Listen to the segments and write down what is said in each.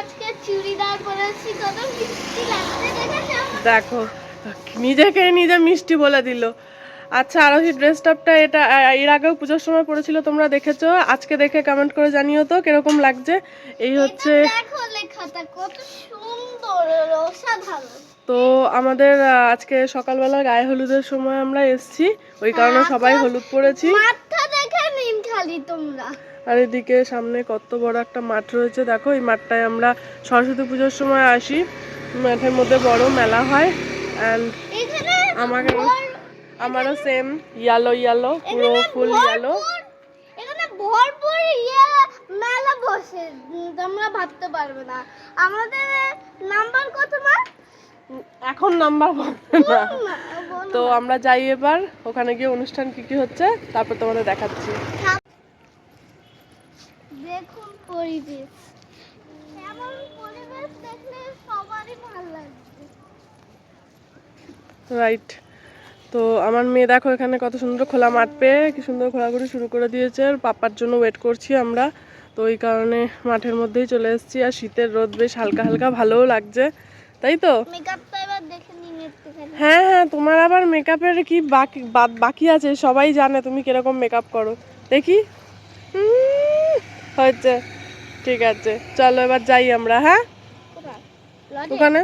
আজকে চুড়িদার পরেছি, কত মিষ্টি লাগছে দেখো, নিজেকে নিজে মিষ্টি বলে দিল। আচ্ছা, আরোহী ড্রেস টপটা এটা এর আগেও পুজোর সময় পরেছিল, তোমরা দেখেছো? আজকে দেখে কমেন্ট করে জানিও তো কিরকম লাগছে। এই হচ্ছে, দেখো লেখাটা কত সুন্দর, অসাধারণ। তো আমাদের আজকে সকালবেলা গায়ে হলুদের সময় আমরা এসেছি, ওই কারণে সবাই হলুদ পরেছি। মাঠটা দেখে নিন খালি তোমরা। আর এদিকে সামনে কত বড় একটা মাঠ রয়েছে, দেখো। এই মাঠটায় আমরা সরস্বতী পুজোর সময় আসি, মাঠের মধ্যে বড় মেলা হয়। অ্যান্ড আমারও সেম ইয়ালো পুরো ফুল ইয়ালো। এখানে ভরপুর মেলা বসে, তোমরা ভাবতে পারবে না। আমাদের নাম্বার কত মা? এখন নাম্বার বলবে না। তো আমরা যাই এবার ওখানে গিয়ে অনুষ্ঠান কি কি হচ্ছে তারপর তোমাদের দেখাচ্ছি। দেখুন পরিবেশ, এমন পরিবেশ দেখলে সবারই ভালো লাগবে। রাইট। তো আমার মেয়ে দেখো এখানে কত সুন্দর খোলা মাঠ পেয়ে কি সুন্দর ঘোরাঘুরি শুরু করে দিয়েছে। আর পাপার জন্য ওয়েট করছি আমরা, তো ওই কারণে মাঠের মধ্যেই চলে এসেছি। আর শীতের রোদ বেশ হালকা হালকা ভালোও লাগছে, তাই তো? মেকআপটা এবার দেখে নিন একটুখানি। হ্যাঁ হ্যাঁ, তোমার আবার মেকআপের কি বাকি আছে? সবাই জানে তুমি কিরকম মেকআপ করো, দেখি। হয়েছে, ঠিক আছে, চলো এবার যাই আমরা। হ্যাঁ, ওখানে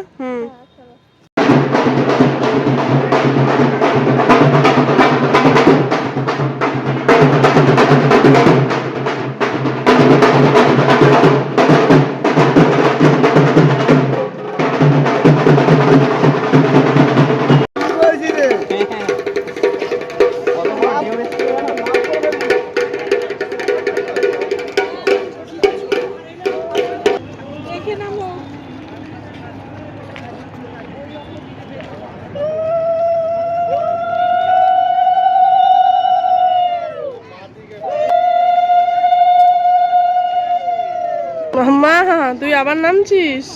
মা, তুই আবার নামছিস?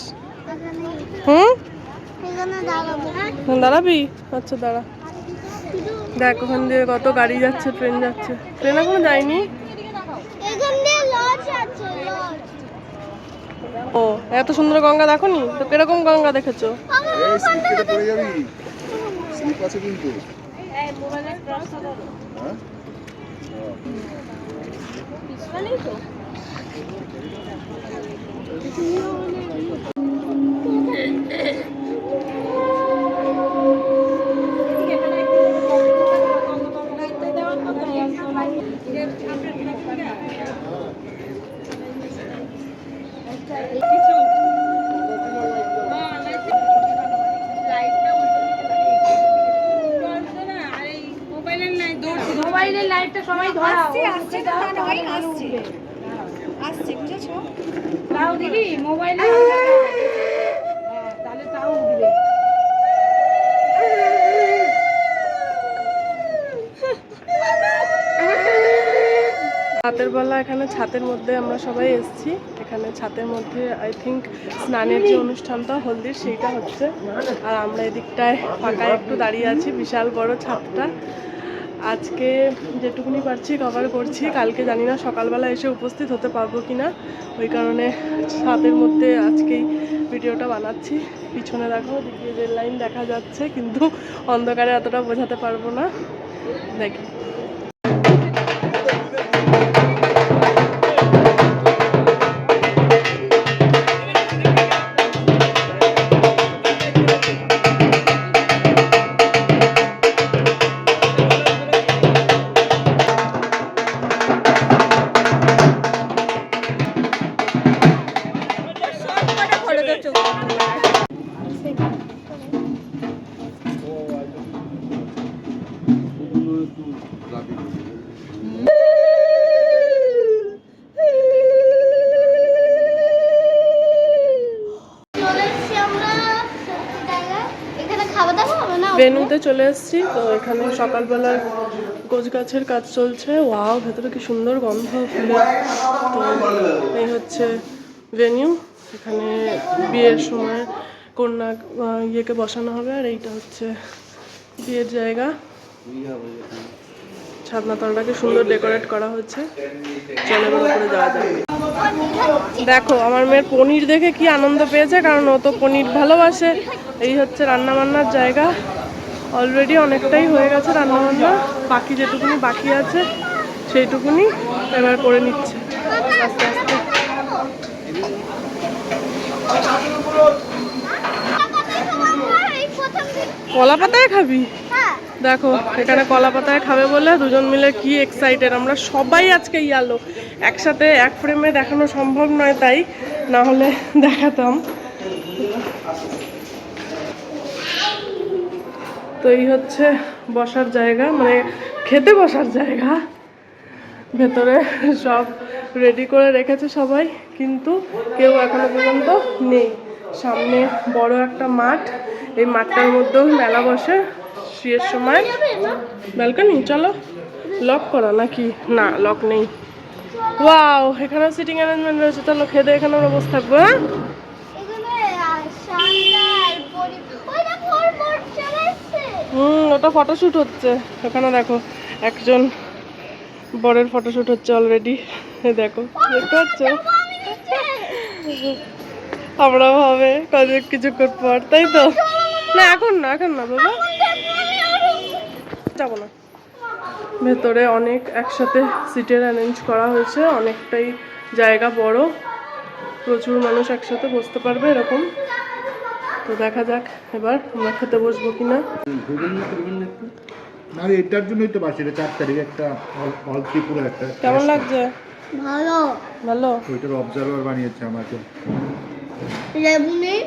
দাঁড়াবি? আচ্ছা দাঁড়া। দেখ ওখান দিয়ে কত গাড়ি যাচ্ছে, ট্রেন যাচ্ছে। ট্রেন এখনো যায়নি। ও, এত সুন্দর গঙ্গা দেখোনি তো? কিরকম গঙ্গা দেখেছো? মোবাইলের লাইটটা সবাই ধরা আসছে আসছে, বুঝেছো? তাও দিদি মোবাইলে তাহলে তাও উঠবে। রাতের বেলা এখানে ছাতের মধ্যে আমরা সবাই এসেছি। এখানে ছাতের মধ্যে আই থিঙ্ক স্নানের যে অনুষ্ঠানটা হলদির সেইটা হচ্ছে। আর আমরা এদিকটায় ফাঁকায় একটু দাঁড়িয়ে আছি। বিশাল বড় ছাদটা, আজকে যেটুকুনি পারছি কভার করছি। কালকে জানি না সকালবেলা এসে উপস্থিত হতে পারবো কি না, ওই কারণে ছাদের মধ্যে আজকেই ভিডিওটা বানাচ্ছি। পিছনে দেখো, দিকে রেল লাইন দেখা যাচ্ছে, কিন্তু অন্ধকারে এতটা বোঝাতে পারবো না। দেখি ভেন্যুতে চলে এসেছি। তো এখানে সকালবেলার গোছ গাছের কাজ চলছে। ওয়াও, ভেতরে কি সুন্দর গন্ধ ফুলের। তো এই হচ্ছে ভেন্যু, এখানে বিয়ের সময় কন্যা ইয়েকে বসানো হবে। আর এইটা হচ্ছে বিয়ের জায়গা। ছাদনাতলটাকে সুন্দর ডেকোরেট করা হচ্ছে। চলে এবার উপরে যাওয়া যাবে। দেখো আমার মেয়ের পনির দেখে কি আনন্দ পেয়েছে, কারণ ও তো পনির ভালোবাসে। এই হচ্ছে রান্না বান্নার জায়গা। অলরেডি অনেকটাই হয়ে গেছে রান্না বান্না, বাকি যেটুকুনি বাকি আছে সেইটুকুনি এবার করে নিচ্ছে আস্তে আস্তে। কলা পাতায় খাবি? দেখো এখানে কলা পাতায় খাবে বলে দুজন মিলে কি এক্সাইটেড। আমরা সবাই আজকে ইয়ালো, একসাথে এক ফ্রেমে দেখানো সম্ভব নয়, তাই না হলে দেখাতাম। তো এই হচ্ছে বসার জায়গা, মানে খেতে বসার জায়গা। ভেতরে সব রেডি করে রেখেছে সবাই, কিন্তু কেউ এখনো পর্যন্ত নেই। সামনে বড় একটা মাঠ, এই মাঠটার মধ্যেও মেলা বসে শুয়ের সময়। ব্যালকনি চলো, লক করা নাকি? না, লক নেই। ওয়াও, এখানে সিটিং অ্যারেঞ্জমেন্ট রয়েছে। চলো খেতে এখানে আমরা বসে থাকবো। হ্যাঁ, ওটা ফটোশুট হচ্ছে ওখানে। দেখো একজন বরের ফটোশুট হচ্ছে অলরেডি। দেখো দেখতে পাচ্ছ? আমরাও হবে কয়েক কিছুক্ষণ পর, তাই তো? না এখন না, এখন না বাবা, যাবো না। ভেতরে অনেক একসাথে সিটের অ্যারেঞ্জ করা হয়েছে, অনেকটাই জায়গা বড়, প্রচুর মানুষ একসাথে বসতে পারবে এরকম। তো দেখা যাক এবার আমরা খেতে বসবো কিনা। না এটার জন্যই তো বাসি, 4 তারিখে একটা অল ত্রিপুরা একটা। কেমন লাগছে? ভালো ভালো। ওইটার অবজারভার বানিয়েছে আমাকে। লেবু নেই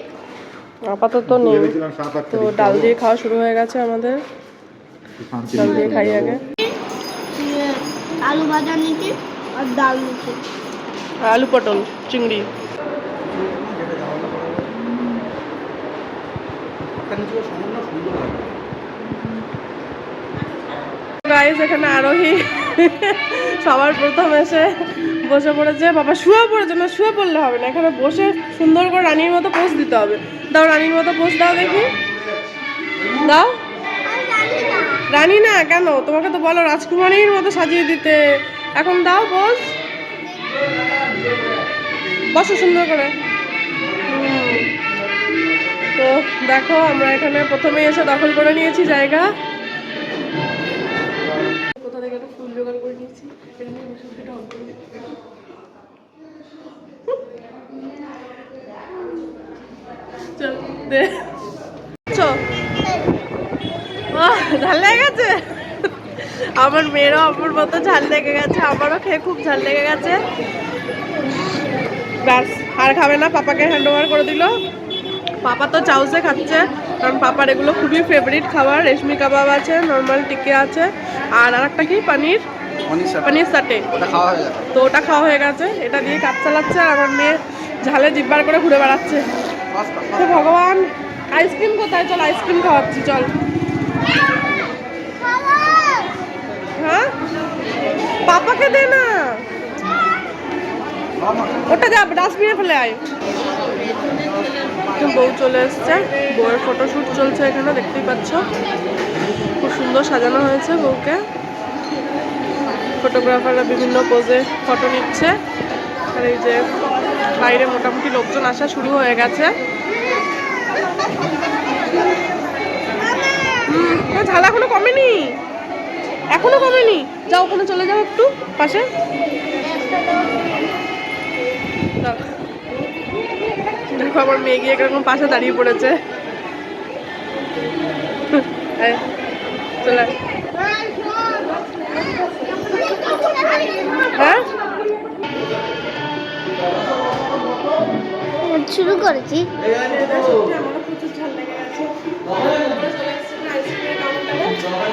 আপাতত নেই। তো ডাল দিয়ে খাওয়া শুরু হয়ে গেছে আমাদের। ডাল দিয়ে খাই আগে। আলু ভাজা নিচ্ছি আর ডাল নিচ্ছি, আর আলু পটল চিংড়ি। গাইস এখানে আরোহী সবার প্রথম এসে বসে পড়েছে। বাবা শুয়ে পড়েছে, না শুয়ে পড়লে হবে না, এখানে বসে সুন্দর করে রানীর মতো পোজ দিতে হবে। দাও রানীর মতো পোজ দাও দেখি, দাও। রানী না কেন, তোমাকে তো বলো রাজকুমারীর মতো সাজিয়ে দিতে। এখন দাও পোজ, বসো সুন্দর করে। তো দেখো আমরা এখানে প্রথমে এসে দখল করে নিয়েছি জায়গা। কোথা থেকে একটা ফুল জোগাড় করে নিয়েছি, এখানে বসে সেটা অন করে দিই। চল দে, ঝাল লেগে গেছে। আমার মেয়েরও আমার মতো ঝাল লেগে গেছে, আমারও খেয়ে খুব ঝাল লেগে গেছে। ব্যাস আর খাবে না, পাপাকে হ্যান্ড ওভার করে দিল। পাপা তো চাউসে খাচ্ছে, কারণ পাপার এগুলো খুবই ফেভারিট খাবার। রেশমি কাবাব আছে, নর্মাল টিকে আছে, আর একটা কি পনির সাটে, তো ওটা খাওয়া হয়ে গেছে। এটা দিয়ে কাজ চালাচ্ছে, আর আমার মেয়ে ঝালে জিব্বার করে ঘুরে বেড়াচ্ছে। তো ভগবান, আইসক্রিম কোথায়? চল আইসক্রিম খাওয়াচ্ছি, চল। হ্যাঁ পাপাকে দে না, ওটা যা ডাস্টবিনে ফেলে আয়। বউ চলে এসছে, বউয়ের ফটোশুট চলছে এখানে, দেখতেই পাচ্ছ। খুব সুন্দর সাজানো হয়েছে বউকে। ফটোগ্রাফাররা বিভিন্ন পোজে ফটো নিচ্ছে। আর এই যে বাইরে মোটামুটি লোকজন আসা শুরু হয়ে গেছে। ঝাল এখনো কমেনি, এখনো কমেনি। যাও ওখানে চলে যাও একটু পাশে। দেখো আমার মেয়ে গিয়ে এরকম পাশে দাঁড়িয়ে পড়েছে। চলে হ্যাঁ শুরু করেছি। প্রচুর ঝাল লেগে গেছে।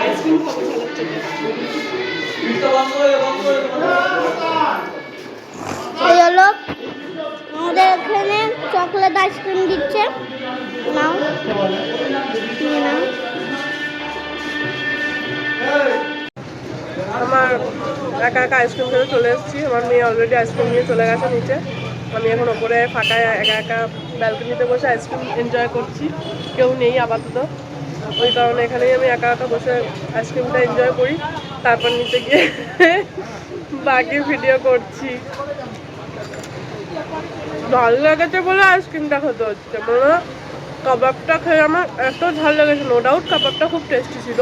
আইসক্রিম খাবো ঝালের জন্য। এই হলো আমাদের এখানে চকলেট আইসক্রিম দিচ্ছে, নাও নিয়ে নাও। আমার একা একা আইসক্রিম খেতে চলে এসেছি। আমার মেয়ে অলরেডি আইসক্রিম নিয়ে চলে গেছে নিচে। আমি এখন ওপরে ফাঁকায় একা একা ব্যালকনিতে বসে আইসক্রিম এনজয় করছি। কেউ নেই আপাতত, ওই কারণে এখানেই আমি একা একা বসে আইসক্রিমটা এনজয় করি। তারপর নিচে গিয়ে বাকি ভিডিও করছি। ঝাল লেগেছে বলে আইসক্রিমটা খেতে হচ্ছে, মানে কাবাবটা খেয়ে আমার এত ঝাল লেগেছে। নো ডাউট কাবাবটা খুব টেস্টি ছিল,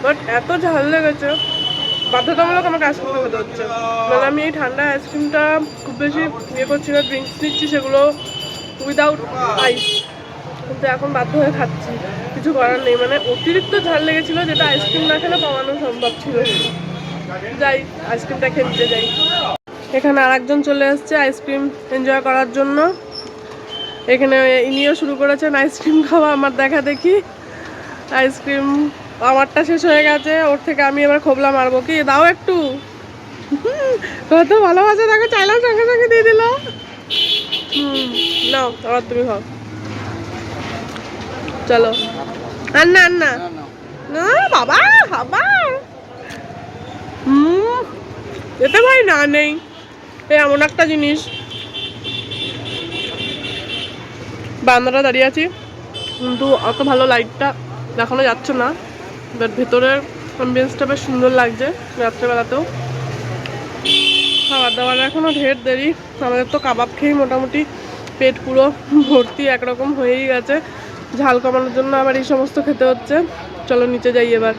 বাট এত ঝাল লেগেছে বাধ্যতামূলক আমাকে আইসক্রিমটা খেতে হচ্ছে। মানে আমি এই ঠান্ডা আইসক্রিমটা খুব বেশি ইয়ে করছি না, ড্রিঙ্কস নিচ্ছি সেগুলো উইদাউট আইস, কিন্তু এখন বাধ্য হয়ে খাচ্ছি, কিছু করার নেই। মানে অতিরিক্ত ঝাল লেগেছিলো, যেটা আইসক্রিম না খেলে কমানো সম্ভব ছিল। যাই আইসক্রিমটা খেতে যাই। এখানে আরেকজন চলে এসছে আইসক্রিম এনজয় করার জন্য। এখানে ইনিও শুরু করেছেন আইসক্রিম খাওয়া আমার দেখা দেখি। আইসক্রিম আমারটা শেষ হয়ে গেছে, ওর থেকে আমি এবার খোবলা মারবো। কি দাও একটু, কত ভালোবাসা তাকে চাইলাম সঙ্গে সঙ্গে দিয়ে দিল। নাও আবার তুমি খাও, চলো। আর না আর না না বাবা বাবা, এতে ভাই না নেই, এমন একটা জিনিস। বারান্দাটা দাঁড়িয়ে আছি, কিন্তু অত ভালো লাইটটা দেখানো যাচ্ছে না, বাট ভেতরের অ্যাম্বিয়েন্সটা বেশ সুন্দর লাগছে রাত্রেবেলাতেও। খাবার দাবার এখনও ঢের দেরি, আমাদের তো কাবাব খেয়েই মোটামুটি পেট পুরো ভর্তি একরকম হয়েই গেছে। ঝাল কমানোর জন্য আবার এই সমস্ত খেতে হচ্ছে। চলো নিচে যাই এবার।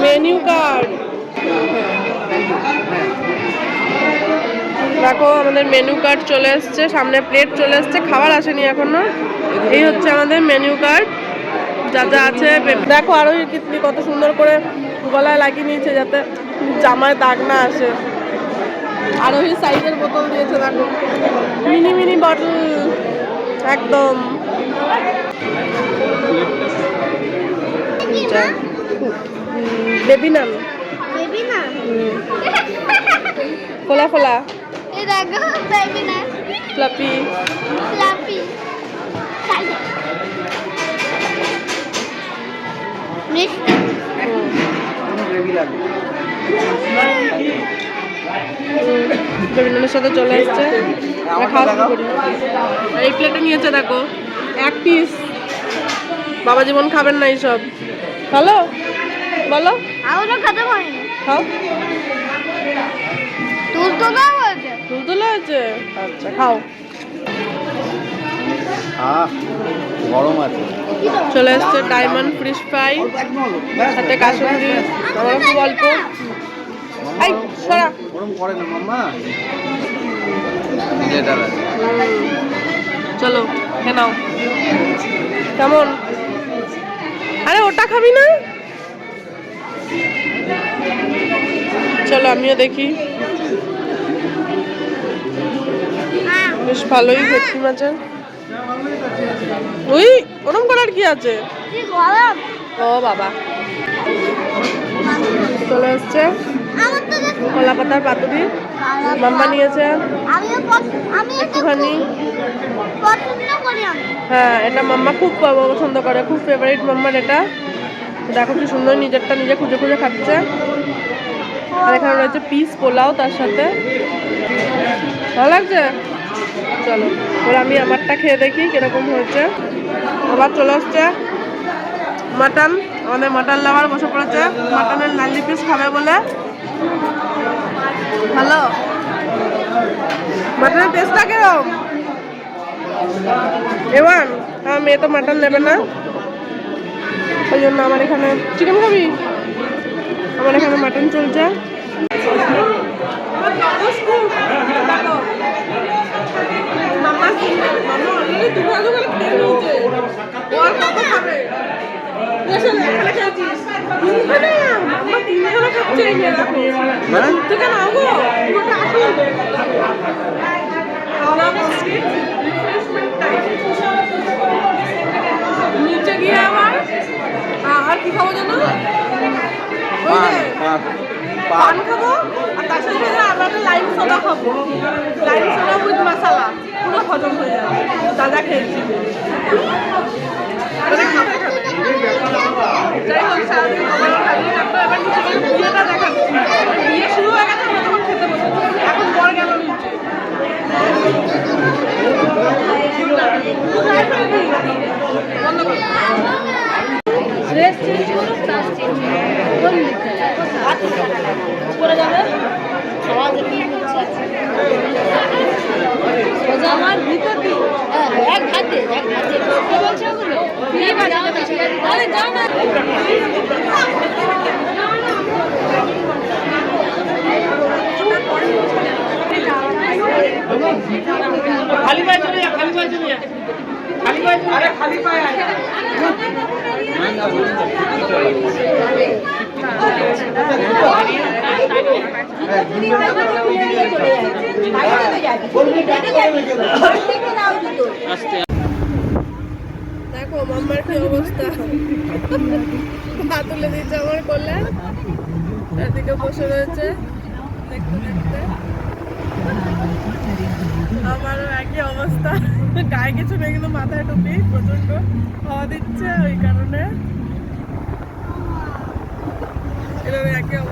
মেনু কার্ড দেখো, আমাদের মেনু কার্ড চলে এসছে, সামনে প্লেট চলে এসছে, খাবার আসেনি এখনো। এই হচ্ছে আমাদের মেনু কার্ড, যা যা আছে। দেখো আরো কীর্তি কত সুন্দর করে গলায় লাগিয়ে নিয়েছে যাতে জামায় দাগ না আসে। আরোহী সাইজের বোতল দিয়েছে, দেখো মিনি মিনি বটল একদম। বেবি নান, বেবি না ফোলা ফোলা, এই দেখো বেবি না ফ্লাপি ফ্লাফি মিষ্টি বেবিনানের সাথে চলে এসছে, খাওয়া শুরু করি। এই প্লেটে নিয়েছে দেখো এক পিস, বাবা জীবন খাবেন না এইসব। ভালো বলো, আমরা খেতে পারিনি। খাও, তুলতুলা হয়েছে তুলতুলে হয়েছে, আচ্ছা খাও। গরম আছে। চলে এসছে ডায়মন্ড ফিশ ফ্রাই, সাথে কাসুন্দি, আমার খুব অল্প। এই সরা, গরম করে না মাম্মা। চলো খেয়ে নাও। কেমন? আরে ওটা খাবি না? চলো আমিও দেখি। বেশ ভালোই ভেটকি মাছের। ওই ওরম করার কি আছে? কি গরম। ও বাবা, চলে এসছে আমার তো কলা পাতার পাতুরি, মাম্মা নিয়েছে আমি একটুখানি। পছন্দ করি আমি। হ্যাঁ এটা মাম্মা খুব পছন্দ করে, খুব ফেভারিট মাম্মার এটা। দেখো কি সুন্দর নিজেরটা নিজে খুঁজে খুঁজে খাচ্ছে। আর এখানে রয়েছে পিস পোলাও তার সাথে। ভালো লাগছে? চলো এবার আমি আমারটা খেয়ে দেখি কিরকম হয়েছে। আবার চলে আসছে মাটন, আমাদের মাটন লাভার বসে পড়েছে মাটনের নালি পিস খাবে বলে। ভালো মাটনের টেস্টটা কিরকম? এবার আমার মেয়ে তো মাটন নেবে না, ওই জন্য আমার এখানে চিকেন খাবি, আমার এখানে মাটন চলছে। নিচে গিয়ে আবার আর কি খাবো জানো? পান খাবো আর তার সাথে আমরা একটা লাইম সোডা খাবো, লাইম সোডা উইথ মশলা, পুরো হজম হয়ে যাবে। দাদা খেয়েছি যাই হোক সারাদিন খাইয়ে থাকতো। এবার নিচে গেলে বিয়েটা দেখাচ্ছি, বিয়ে শুরু হয়ে গেছে, আমরা তখন খেতে বসেছি, এখন পরে গেল নিচে। বন্ধ করে ড্রেস চেঞ্জ করো, ক্লাস চেঞ্জ করো, উপরে যাবে আমার ভিতর দিয়ে এক হাতে বলছে ওগুলো ঠিক আছে। আরে যাও না, খালি পায়ে চলে যা, খালি পায়ে চলে যা, খালি পায়ে, আরে খালি পায়ে আয়। দেখো মাম্মার কি অবস্থা, পা তুলে দিচ্ছে আমার কোলে, এদিকে বসে রয়েছে দেখতে দেখতে। আমারও একই অবস্থা, গায়ে কিছু নেই কিন্তু মাথায় টুপি, প্রচন্ড হাওয়া দিচ্ছে ওই কারণে এরকম একই অবস্থা।